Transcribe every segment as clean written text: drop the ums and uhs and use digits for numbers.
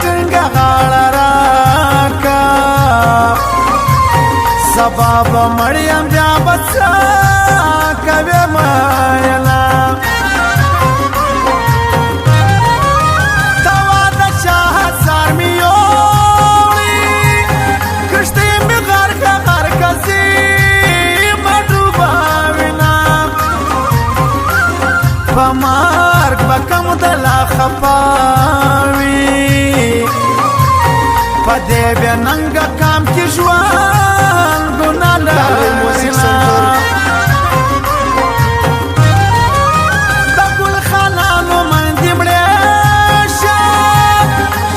ټنګه غاړه راکا سبا به مړیم بیا به څه کوې مینه دوا د شاهسار مې یوړې کښتۍ مې غرقه غرقه ځي مه ډوبوینه په مرګ به کم د لا خفا وي په دې بې ننګه کام کې ژوند ګناه لري د ګلخانانو منډې مړې شه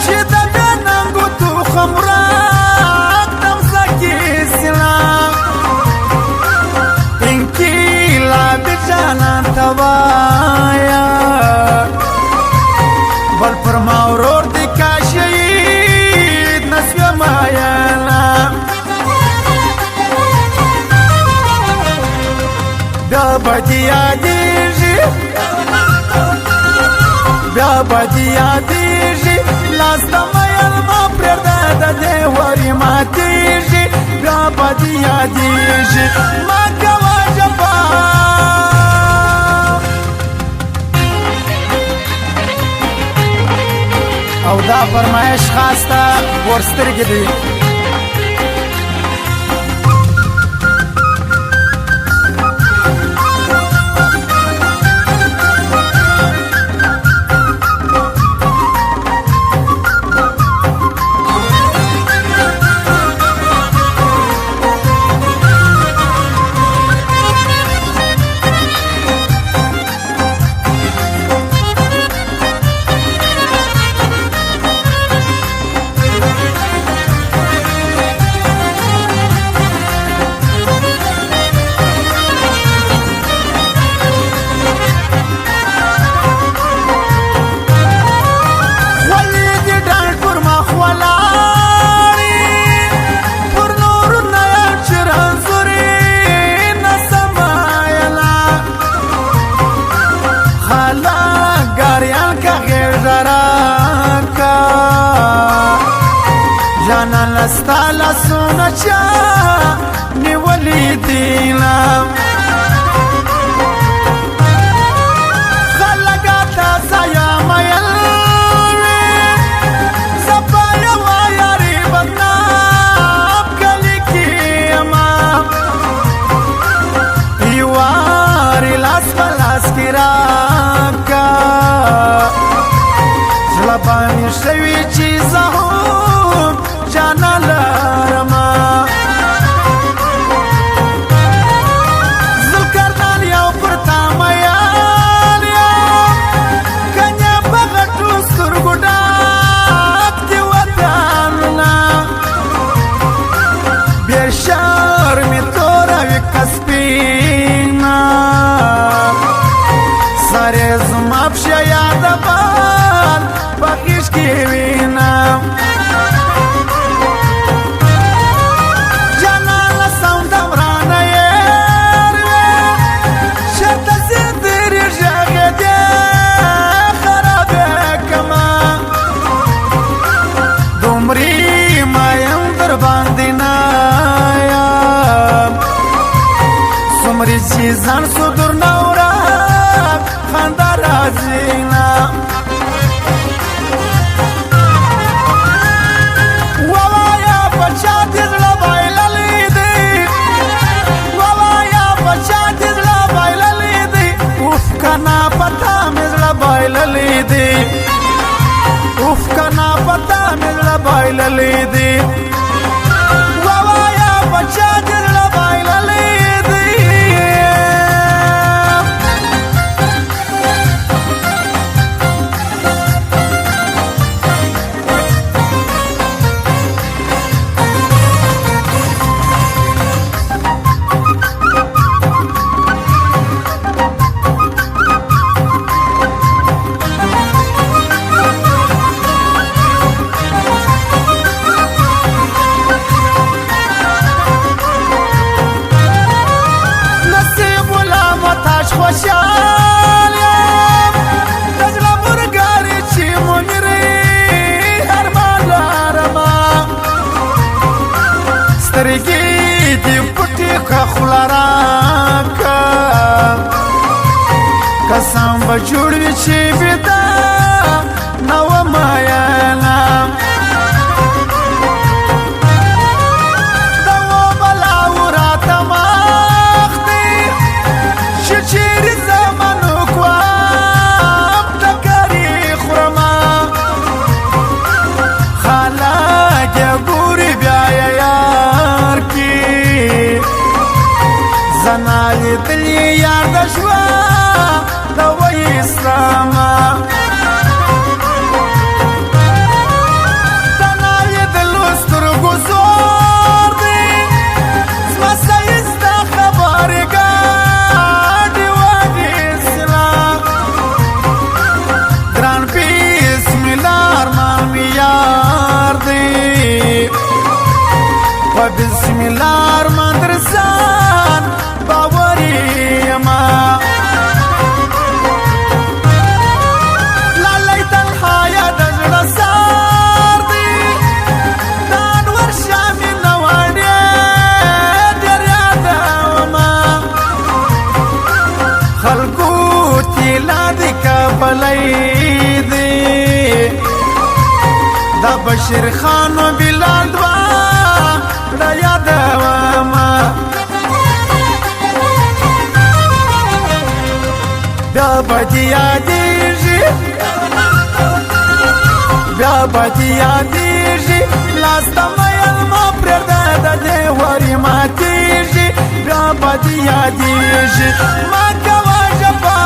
چې د بې ننګو تخم ورک تمځکې سینه انقلابي جانان ته وایه بل پر ما ورور دی کا شهید نسوه مایانا بیا بدی یادیږي بیا بدی یادیږي لاس د میل ما پرېږده د دې ورې ماتیږي بیا بدی یادیږي ما کوه جفا او دا فرمایش خاص ته ورسترګې دي جانا لستا لسونا چا نیولی دینا خلقا تاسا یا میلوی زبایا وایاری بدناب کلی کیما ایواری لاس پلاس کی راکا زلبانی شوی چیزا هم جانا لرما زلکردان یو پرتا میال یم کنیا بغټو سترګو ډاک دی وطنونه بې شرمې توروي که سپینه سر یې زما پښه یاده بال په غېږ کې وینم دی پټی که خوله راکه قسم به جوړ وي چې بېدا نه وم ویله د وبلاو راته مخ دی چې چیرې زمنو کوم ټکرې خورمه خلک یې ګوري بیا یې یار کې زنا لیدلې یار د ژوند د ویسرامه زنا لیدلو سترګو زور دی زما ښایسته خبرې ګاډې وږې سلا ګران بسم الله ارمان مې یار دی په بسم الله ارمان در ځان باوري یمه لالی تنهایه د زړه سار دی د انور شاه مې نوانې ډېر یادومه خلکو طلا د کابلی دی د بشیر خان و بلال دواړه یادومه بیا به دې یادېږي بیا به دې یادېږي لاس ته میل مه پرېږده د دې ورې ماتېږي بیا به دې یادېږي مه کوه ژبه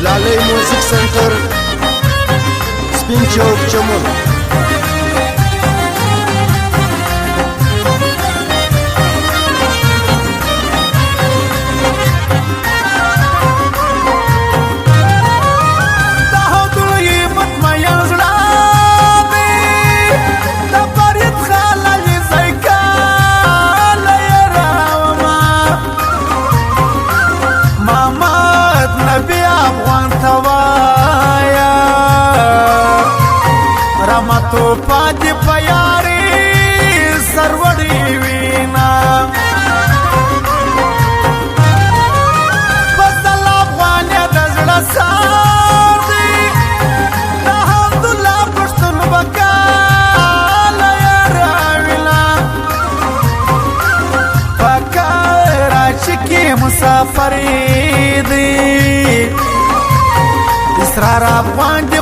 Lali music centre spin Chowk Chaman تو پاتې په یاري سروړې وینا فضل افغانیه د زړه سار دی د حمدالله پښتون به کاله یې راویله په کراچي کې مسافرې دی اسرار افغان دی